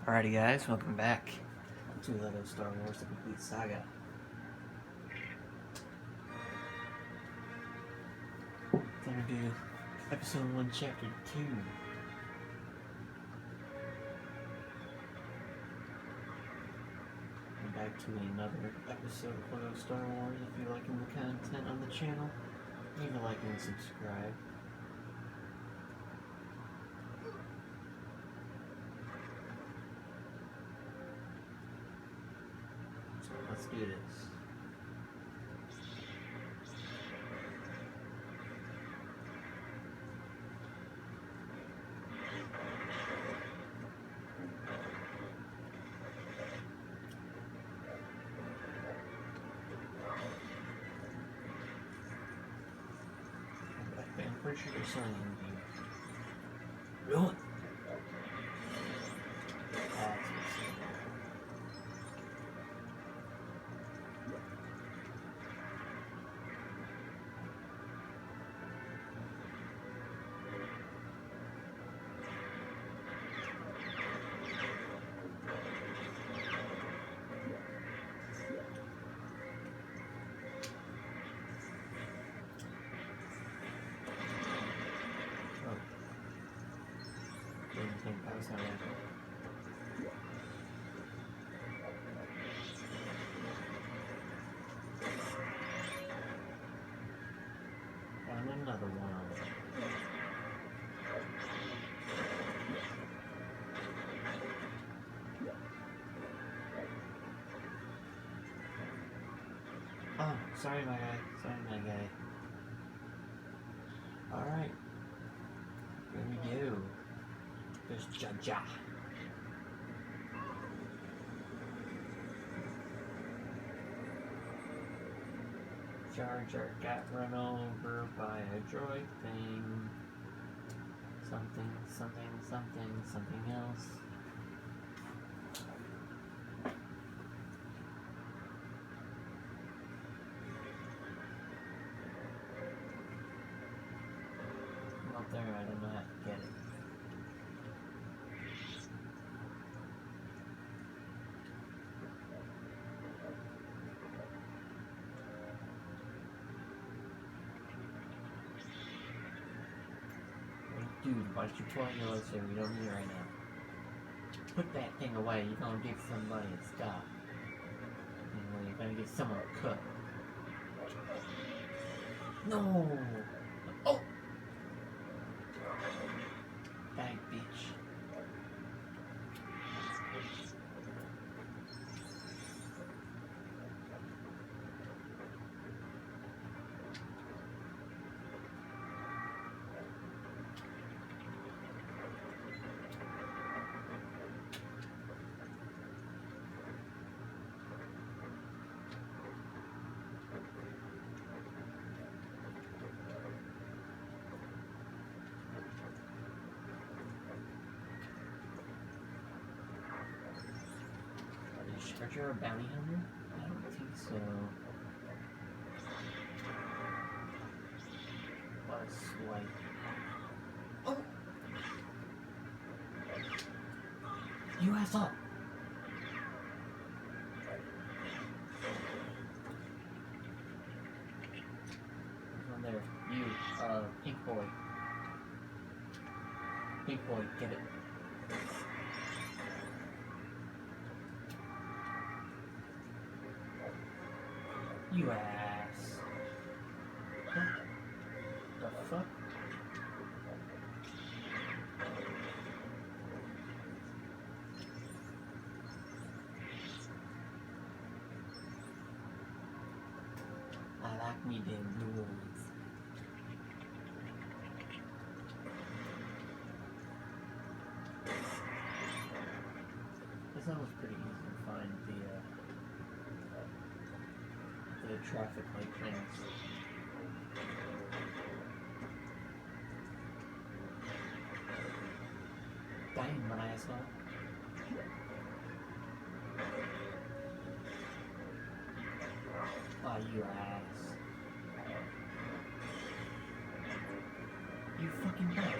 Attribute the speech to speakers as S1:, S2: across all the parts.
S1: Alrighty guys, welcome back to Lego Star Wars The Complete Saga. Gonna do Episode 1, Chapter 2. And back to another episode of Lego Star Wars. If you're liking the content on the channel, leave a like and subscribe. So let's do this. I'm pretty sure there's something in here. Really? That's what's in there. Didn't think that was how that happened. And another one. Oh, sorry my guy. Sorry my guy. Alright. Here we go. There's Jaja. Jar Jar got run over by a droid thing. Something else. Up there, I don't know how to get it. Dude, why don't you pull out your lightsaber? You don't need it right now. Put that thing away. You're gonna give somebody a stop. Anyway, you're gonna get someone cut. No! Oh! Bang, bitch. Are you a bounty hunter? I don't think so. What a swipe. Oh! You ass up! There's one there. You, pink boy. Pink boy, get it. You ass. What the fuck? I like me them rules. This one was pretty easy to find the traffic light things. Damn, my asshole. Oh, you ass. You fucking bug.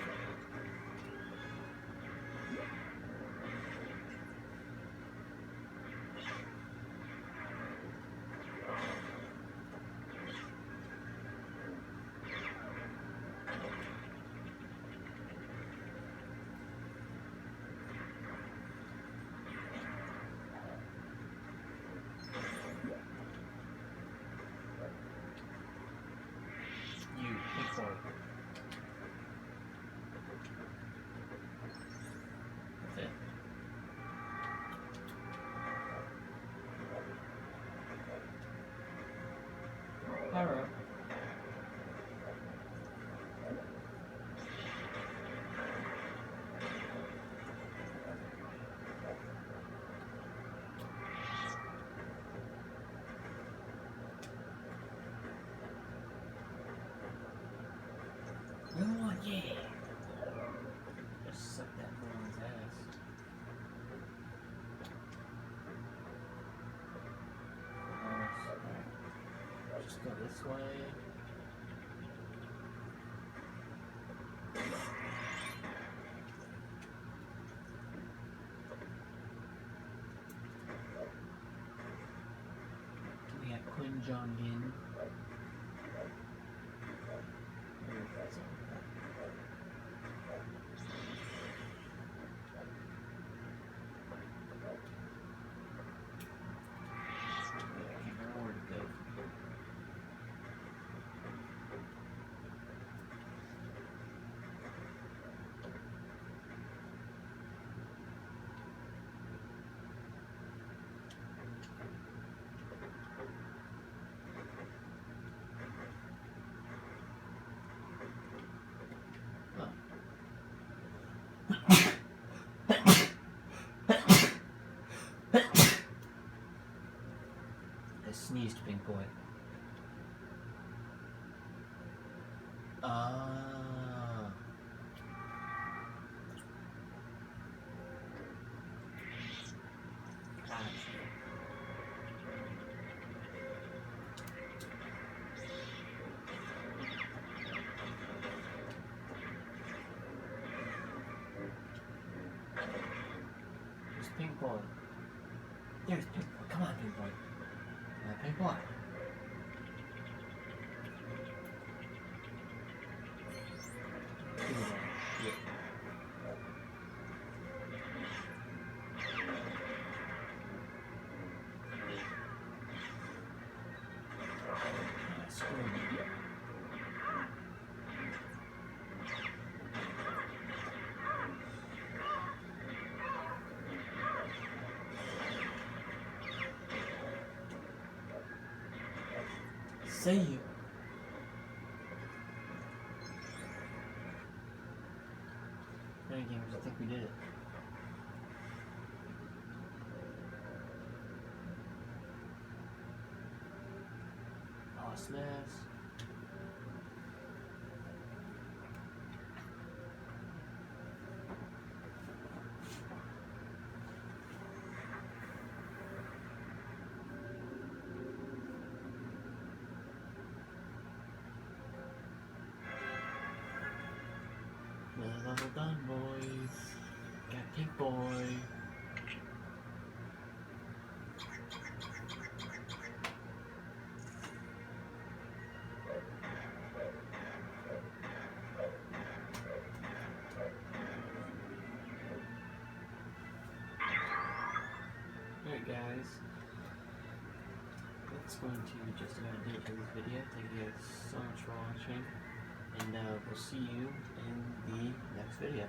S1: this way. We have Quinn Jong-in. I sneezed, Pink Boy. Ah. Gotcha. There's Pink Boy. There's Pink Boy. Come on, Pink Boy. Pink Boy. See you. Alright, gamers, I think we did it. Boss mess. Well done, boys. Got Pink Boy. Alright guys, that's going to just about do it for this video. Thank you guys so much for watching, and we'll see you in the next video.